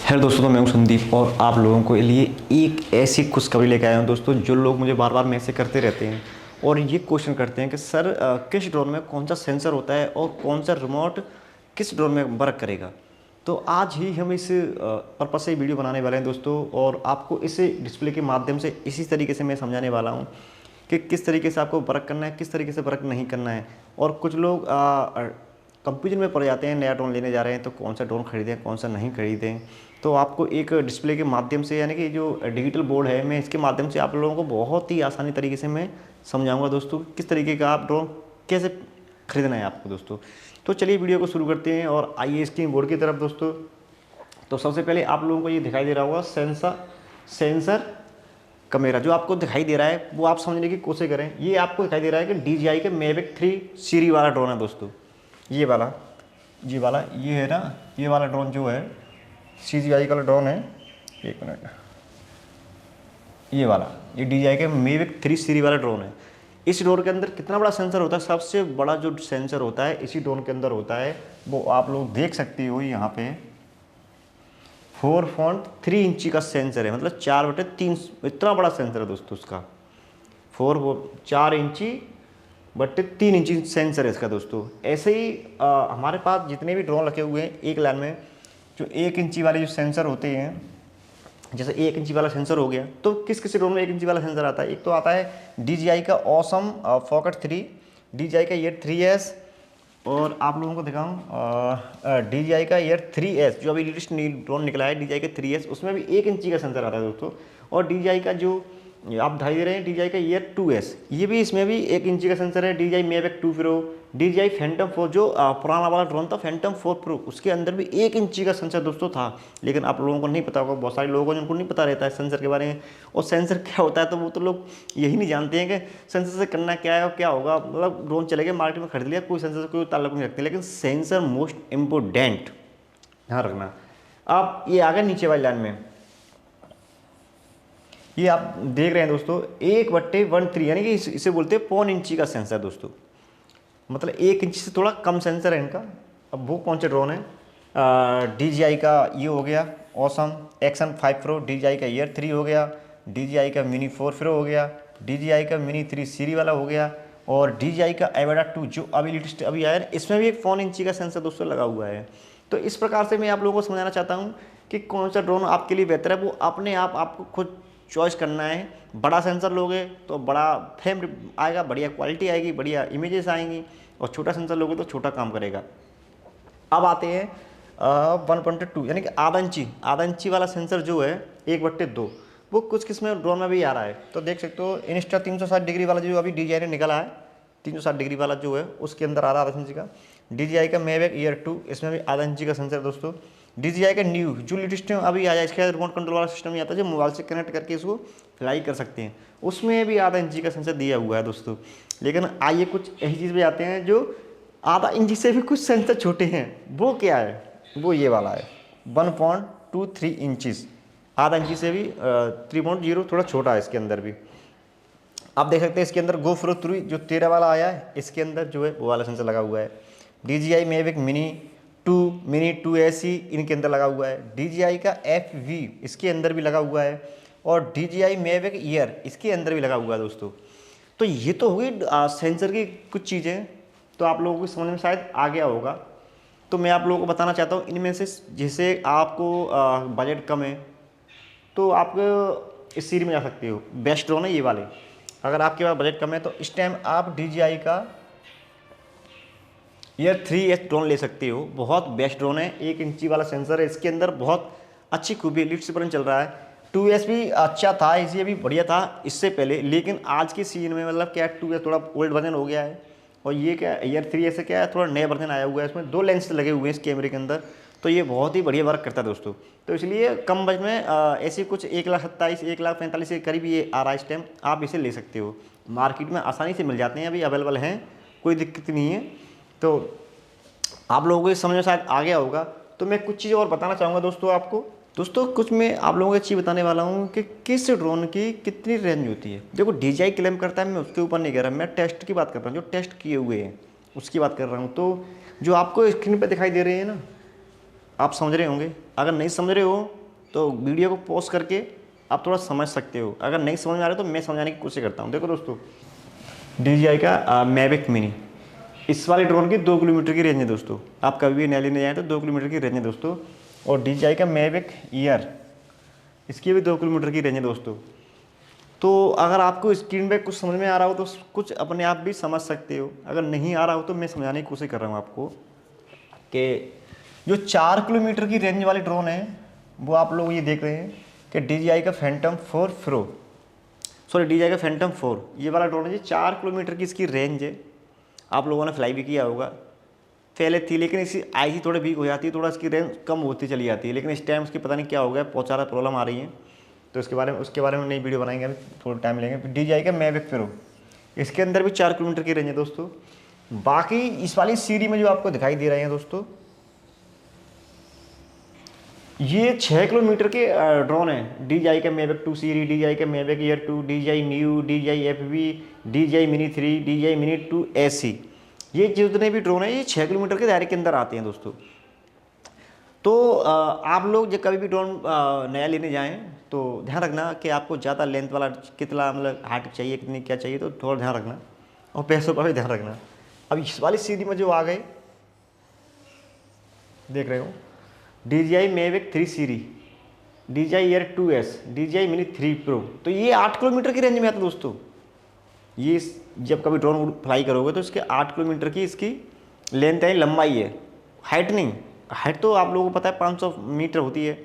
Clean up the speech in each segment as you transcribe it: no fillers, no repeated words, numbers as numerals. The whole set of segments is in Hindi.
हेलो दोस्तों, तो मैं हूं संदीप और आप लोगों के लिए एक ऐसी खुशखबरी लेकर आया हूं दोस्तों। जो लोग मुझे बार बार मैसेज करते रहते हैं और ये क्वेश्चन करते हैं कि सर किस ड्रोन में कौन सा सेंसर होता है और कौन सा रिमोट किस ड्रोन में वर्क करेगा। तो आज ही हम इस पर्पज से वीडियो बनाने वाले हैं दोस्तों, और आपको इस डिस्प्ले के माध्यम से इसी तरीके से मैं समझाने वाला हूँ कि किस तरीके से आपको वर्क करना है, किस तरीके से वर्क नहीं करना है। और कुछ लोग कंफ्यूजन में पड़ जाते हैं, नया ड्रोन लेने जा रहे हैं तो कौन सा ड्रोन खरीदें कौन सा नहीं खरीदें। तो आपको एक डिस्प्ले के माध्यम से, यानी कि जो डिजिटल बोर्ड है, मैं इसके माध्यम से आप लोगों को बहुत ही आसानी तरीके से मैं समझाऊंगा दोस्तों किस तरीके का आप ड्रोन कैसे खरीदना है आपको दोस्तों। तो चलिए वीडियो को शुरू करते हैं और आइए स्क्रीन बोर्ड की तरफ दोस्तों। तो सबसे पहले आप लोगों को ये दिखाई दे रहा होगा सेंसर कैमरा जो आपको दिखाई दे रहा है वो आप समझने की कोशिश करें। ये आपको दिखाई दे रहा है कि DJI के मेविक 3 सीरीज वाला ड्रोन है दोस्तों। ये वाला ये है ना, ये वाला ड्रोन जो है CGI का ड्रोन है। एक मिनट, ये DJI के मेविक 3 सीरीज वाला ड्रोन है। इस ड्रोन के अंदर कितना बड़ा सेंसर होता है, सबसे बड़ा जो सेंसर होता है इसी ड्रोन के अंदर होता है, वो आप लोग देख सकते हो यहाँ पे 4.3 इंची का सेंसर है, मतलब 4/3 इतना बड़ा सेंसर है दोस्तों उसका। 4/4 इंची/3 इंची सेंसर है इसका दोस्तों। ऐसे ही हमारे पास जितने भी ड्रोन रखे हुए हैं एक लाइन में, जो 1 इंची वाले जो सेंसर होते हैं, जैसे 1 इंची वाला सेंसर हो गया, तो किस किस ड्रोन में 1 इंची वाला सेंसर आता है। एक तो आता है DJI का ऑसम फोकट 3, DJI का ईयर 3S, और आप लोगों को दिखाऊं DJI का ईयर 3S जो अभी लेटेस्ट ड्रोन निकला है DJI का 3S, उसमें भी 1 इंची का सेंसर आता है दोस्तों। और DJI का जो आप दिखाई दे रहे हैं DJI का ईयर 2S, ये भी इसमें भी 1 इंची का सेंसर है। DJI Mavic 2 Pro, DJI Phantom 4 जो पुराना वाला ड्रोन था Phantom 4 Pro, उसके अंदर भी 1 इंची का सेंसर दोस्तों था। लेकिन आप लोगों को नहीं पता होगा, बहुत सारे लोगों को जिनको नहीं पता रहता है सेंसर के बारे में, और सेंसर क्या होता है, तो वो तो लोग यही नहीं जानते हैं कि सेंसर से करना क्या है और क्या होगा। मतलब ड्रोन चले गए मार्केट में खरीद लिया, कोई सेंसर से कोई ताल्लुक नहीं रखते, लेकिन सेंसर मोस्ट इम्पोर्टेंट ध्यान रखना। आप ये आ गए नीचे वाली लाइन में, ये आप देख रहे हैं दोस्तों 1/13, यानी कि इसे बोलते हैं 0.25 इंची का सेंसर दोस्तों, मतलब 1 इंच से थोड़ा कम सेंसर है इनका। अब वो कौन से ड्रोन है, DJI का ये हो गया ऑसम एक्शन 5 Pro, DJI का ईयर 3 हो गया, DJI का मिनी 4 Pro हो गया, DJI का मिनी 3 सीरी वाला हो गया, और DJI का Avata 2 जो अभी लेटेस्ट अभी आया है, इसमें भी 1 4 इंची का सेंसर दोस्तों लगा हुआ है। तो इस प्रकार से मैं आप लोगों को समझाना चाहता हूँ कि कौन सा ड्रोन आपके लिए बेहतर है, वो अपने आप आपको खुद चॉइस करना है। बड़ा सेंसर लोगे तो बड़ा फ्रेम आएगा, बढ़िया क्वालिटी आएगी, बढ़िया इमेजेस आएंगी, और छोटा सेंसर लोगे तो छोटा काम करेगा। अब आते हैं 1.2 यानी कि आधा इंची वाला सेंसर जो है 1/2, वो कुछ किस्में ड्रोन में भी आ रहा है। तो देख सकते हो इंस्टा 360 डिग्री वाला जो अभी DJI ने निकाला है, 360 डिग्री वाला जो है उसके अंदर आ रहा है आधा इंची का। DJI का Mavic ईयर 2, इसमें भी आधा इंची का सेंसर है दोस्तों। DJI का न्यू जो लेटेस्ट अभी आया, इसका रिमोट कंट्रोल वाला सिस्टम ही आता है जो मोबाइल से कनेक्ट करके इसको फ्लाई कर सकते हैं, उसमें भी आधा इंची का सेंसर दिया हुआ है दोस्तों। लेकिन आइए कुछ ऐसी चीज़ पे आते हैं जो आधा इंची से भी कुछ सेंसर छोटे हैं। वो क्या है, वो ये वाला है 1.23 इंचज़, आधा इंची से भी 3.0 थोड़ा छोटा है इसके अंदर भी। आप देख सकते हैं इसके अंदर GoPro 3 जो 13 वाला आया है, इसके अंदर जो है वो वाला सेंसर लगा हुआ है। DJI Mavic मिनी 2S इनके अंदर लगा हुआ है। DJI का FV इसके अंदर भी लगा हुआ है, और DJI Mavic ईयर इसके अंदर भी लगा हुआ है दोस्तों। तो ये तो हुई सेंसर की कुछ चीज़ें, तो आप लोगों को समझ में शायद आ गया होगा। तो मैं आप लोगों को बताना चाहता हूँ इनमें से, जैसे आपको बजट कम है तो आप इस सीरीज में जा सकते हो। बेस्ट ड्रोन है ये वाले। अगर आपके पास बजट कम है तो इस टाइम आप DJI का ईयर 3S ड्रोन ले सकते हो, बहुत बेस्ट ड्रोन है। 1 इंची वाला सेंसर है इसके अंदर, बहुत अच्छी खूबी लीड से चल रहा है। 2S भी अच्छा था, इसी भी बढ़िया था इससे पहले, लेकिन आज के सीजन में मतलब क्या 2S थोड़ा ओल्ड वर्जन हो गया है, और ये क्या ईयर 3S से क्या है थोड़ा नया वर्जन आया हुआ है। इसमें 2 लेंस लगे हुए हैं इस कैमरे के अंदर, तो ये बहुत ही बढ़िया वर्क करता है दोस्तों। तो इसलिए कम बजट में ऐसी कुछ 1,27,000 1,45,000 के करीब ये आ रहा है इस टाइम, आप इसे ले सकते हो। मार्केट में आसानी से मिल जाते हैं, अभी अवेलेबल हैं, कोई दिक्कत नहीं है। तो आप लोगों को समझ में शायद आ गया होगा। तो मैं कुछ चीज़ और बताना चाहूँगा दोस्तों आपको। दोस्तों कुछ मैं आप लोगों को चीज़ बताने वाला हूँ कि किस ड्रोन की कितनी रेंज होती है। देखो DJI क्लेम करता है, मैं उसके ऊपर नहीं कह रहा, मैं टेस्ट की बात कर रहा हूँ, जो टेस्ट किए हुए हैं उसकी बात कर रहा हूँ। तो जो आपको स्क्रीन पर दिखाई दे रहे हैं ना, आप समझ रहे होंगे, अगर नहीं समझ रहे हो तो वीडियो को पॉज करके आप थोड़ा समझ सकते हो। अगर नहीं समझ में आ रहा है तो मैं समझाने की कोशिश करता हूँ। देखो दोस्तों, DJI का मैविक मिनी, इस वाले ड्रोन की 2 किलोमीटर की रेंज है दोस्तों। आप कभी भी नया लेने जाएँ तो 2 किलोमीटर की रेंज है दोस्तों। और DJI का मैविक ईयर, इसकी भी 2 किलोमीटर की रेंज है दोस्तों। तो अगर आपको स्क्रीन पे कुछ समझ में आ रहा हो तो कुछ अपने आप भी समझ सकते हो। अगर नहीं आ रहा हो तो मैं समझाने की कोशिश कर रहा हूँ आपको कि जो 4 किलोमीटर की रेंज वाले ड्रोन है वो आप लोग ये देख रहे हैं कि DJI का फैंटम 4 प्रो, सॉरी DJI का फैंटम 4, ये वाला ड्रोन है जी। 4 किलोमीटर की इसकी रेंज है। आप लोगों ने फ्लाई भी किया होगा, पहले थी, लेकिन इसी आई ही थोड़ी वीक हो जाती है, थोड़ा इसकी रेंज कम होती चली जाती है। लेकिन इस टाइम उसकी पता नहीं क्या हो गया, बहुत सारा प्रॉब्लम आ रही है, तो उसके बारे में नई वीडियो बनाएंगे, अभी थोड़ा टाइम लेंगे। DJI का मैविक प्रो, इसके अंदर भी 4 किलोमीटर की रेंज है दोस्तों। बाकी इस वाली सीरीज में जो आपको दिखाई दे रहे हैं दोस्तों, ये 6 किलोमीटर के ड्रोन है। DJI का मैविक 2 सीरीज, DJI का Mavic year 2, DJI new, DJI FV, DJI mini 3, DJI mini 2 SC, ये जितने भी ड्रोन है ये 6 किलोमीटर के दायरे के अंदर आते हैं दोस्तों। तो आप लोग जब कभी भी ड्रोन नया लेने जाएं तो ध्यान रखना कि आपको ज़्यादा लेंथ वाला कितना मतलब हाइट चाहिए, कितनी क्या चाहिए, तो थोड़ा ध्यान रखना, और पैसों का भी ध्यान रखना। अब इस वाली सीरीज में जो आ गए देख रहे हो, DJI Mavic 3 series, DJI Air 2S, DJI mini 3 pro, तो ये 8 किलोमीटर की रेंज में आता है दोस्तों। ये जब कभी ड्रोन फ्लाई करोगे तो इसके 8 किलोमीटर की इसकी लेंथ है, लंबाई है, हाइट नहीं। हाइट तो आप लोगों को पता है 500 मीटर होती है,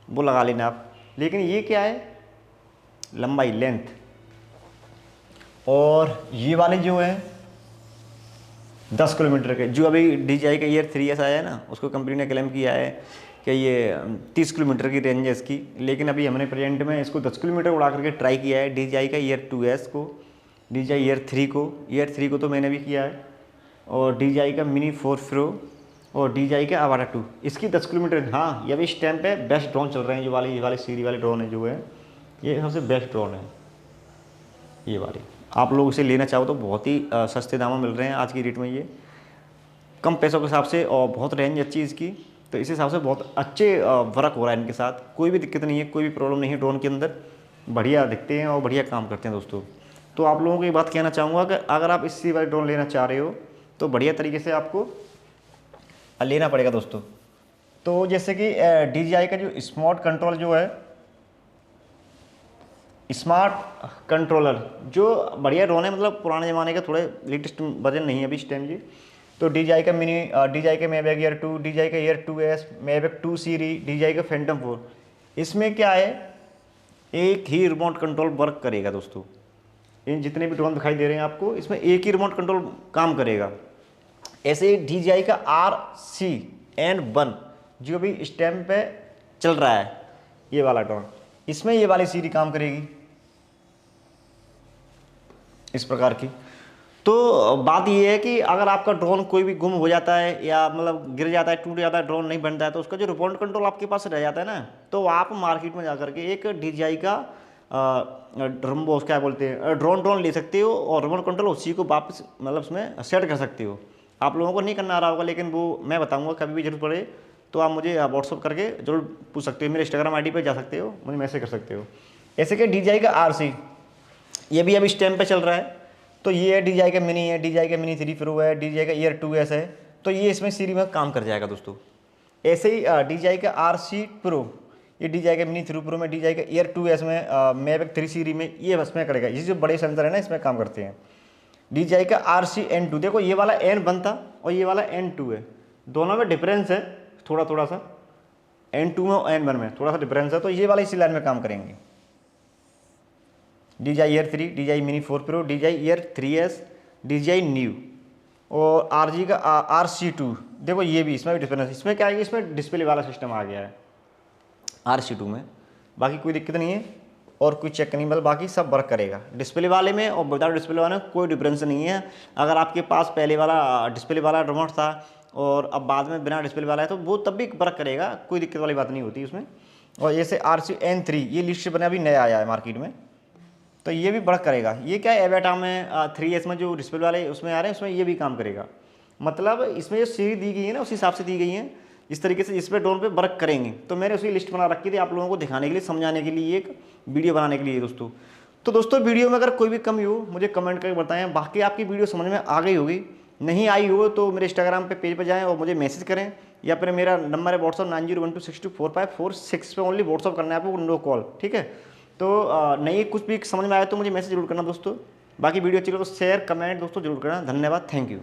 वो लगा लेना आप, लेकिन ये क्या है, लंबाई, लेंथ। और ये वाले जो है 10 किलोमीटर के, जो अभी DJI का Air 3S आया है ना, उसको कंपनी ने क्लेम किया है कि ये 30 किलोमीटर की रेंज है इसकी, लेकिन अभी हमने प्रेजेंट में इसको 10 किलोमीटर उड़ा करके ट्राई किया है। DJI का Air 2S को, DJI Air 3 को, Air 3 को तो मैंने भी किया है, और DJI का मिनी 4 प्रो और DJI का आवारा 2, इसकी 10 किलोमीटर। हाँ, ये अभी इस टाइम पे बेस्ट ड्रोन चल रहे हैं, जो ये वाले सीरीज वाले ड्रोन है जो है, ये सबसे बेस्ट ड्रोन है ये वाली। आप लोग इसे लेना चाहो तो बहुत ही सस्ते दामों में मिल रहे हैं आज की डेट में, ये कम पैसों के हिसाब से, और बहुत रेंज अच्छी इसकी, तो इस हिसाब से बहुत अच्छे वर्क हो रहा है इनके साथ। कोई भी दिक्कत नहीं है, कोई भी प्रॉब्लम नहीं है ड्रोन के अंदर, बढ़िया दिखते हैं और बढ़िया काम करते हैं दोस्तों। तो आप लोगों को ये बात कहना चाहूँगा कि अगर आप इसी वाले ड्रोन लेना चाह रहे हो तो बढ़िया तरीके से आपको लेना पड़ेगा दोस्तों। तो जैसे कि DJI का जो स्मार्ट कंट्रोल जो है, स्मार्ट कंट्रोलर जो बढ़िया ड्रोन है, मतलब पुराने ज़माने का, थोड़े लेटेस्ट वर्जन नहीं है अभी इस टाइम जी। तो DJI का मिनी, DJI का मैविक Air 2, DJI का Air 2S, Mavic 2 series, DJI का फैंटम 4, इसमें क्या है, एक ही रिमोट कंट्रोल वर्क करेगा दोस्तों। इन जितने भी ड्रोन दिखाई दे रहे हैं आपको, इसमें एक ही रिमोट कंट्रोल काम करेगा। ऐसे ही DJI का RCN1 जो अभी इस टाइम पे चल रहा है, ये वाला ड्रोन, इसमें ये वाली सीरीज काम करेगी इस प्रकार की। तो बात ये है कि अगर आपका ड्रोन कोई भी गुम हो जाता है या मतलब गिर जाता है, टूट जाता है, ड्रोन नहीं बनता है, तो उसका जो रिमोट कंट्रोल आपके पास रह जाता है ना, तो आप मार्केट में जाकर के एक DJI का ड्रम्बो क्या बोलते हैं ड्रोन ले सकते हो, और रिमोट कंट्रोल उसी को वापस मतलब उसमें सेट कर सकते हो। आप लोगों को नहीं करना आ रहा होगा, लेकिन वो मैं बताऊंगा, कभी भी जरूरत पड़े तो आप मुझे व्हाट्सअप करके जरूर पूछ सकते हो, मेरे इंस्टाग्राम ID पे जा सकते हो, मुझे मैसेज कर सकते हो। ऐसे कि DJI का RC, ये भी अब इस टाइम पे चल रहा है, तो ये है DJI का मिनी है, DJI का मिनी 3 प्रो है, DJI का Air 2S है, तो ये इसमें सीरीज में काम कर जाएगा दोस्तों। ऐसे ही DJI का RC प्रो, ये DJI का मिनी 3 प्रो में, DJI का Air 2S में, मैविक 3 सीरीज में, ये बस में करेगा। ये जो बड़े सेंसर है ना, इसमें काम करते हैं। DJI का RCN2, देखो ये वाला N1 था और ये वाला N2 है, दोनों में डिफरेंस है थोड़ा सा, N2 में और N1 में थोड़ा सा डिफरेंस है, तो ये वाला इसी लाइन में काम करेंगे। DJI Air 3, DJI mini 4 pro, DJI Air 3S, DJI new, और RG का RC2, देखो ये भी, इसमें भी डिफरेंस। इसमें क्या है कि इसमें डिस्प्ले वाला सिस्टम आ गया है RC2 में, बाकी कोई दिक्कत नहीं है और कोई चेक नहीं, मतलब बाकी सब वर्क करेगा डिस्प्ले वाले में, और विदाउट डिस्प्ले वाले में कोई डिफरेंस नहीं है। अगर आपके पास पहले वाला डिस्प्ले वाला रिमोट था और अब बाद में बिना डिस्प्ले वाला है, तो वो तब भी वर्क करेगा, कोई दिक्कत वाली बात नहीं होती उसमें। और जैसे RCN3, ये लिस्ट बना अभी नया आया है मार्केट में, तो ये भी वर्क करेगा। ये क्या है, एवेटा में 3S में जो डिस्प्ले वाले उसमें आ रहे हैं, उसमें ये भी काम करेगा। मतलब इसमें जो सीरीज दी गई है ना, उस हिसाब से दी गई है। इस तरीके से इस पर ड्रोन पे वर्क करेंगे। तो मैंने उसी लिस्ट बना रखी थी आप लोगों को दिखाने के लिए, समझाने के लिए, एक वीडियो बनाने के लिए दोस्तों। तो दोस्तों वीडियो में अगर कोई भी कमी हो मुझे कमेंट करके बताएं। बाकी आपकी वीडियो समझ में आ गई होगी, नहीं आई हो तो मेरे इंस्टाग्राम पे पेज पर जाएं और मुझे मैसेज करें, या फिर मेरा नंबर है व्हाट्सअप 9012624546 पे ओनली व्हाट्सअप करना है आपको, नो कॉल, ठीक है। तो नहीं कुछ भी समझ में आया तो मुझे मैसेज जरूर करना दोस्तों। बाकी वीडियो अच्छी लगे तो शेयर कमेंट दोस्तों जरूर करना। धन्यवाद, थैंक यू।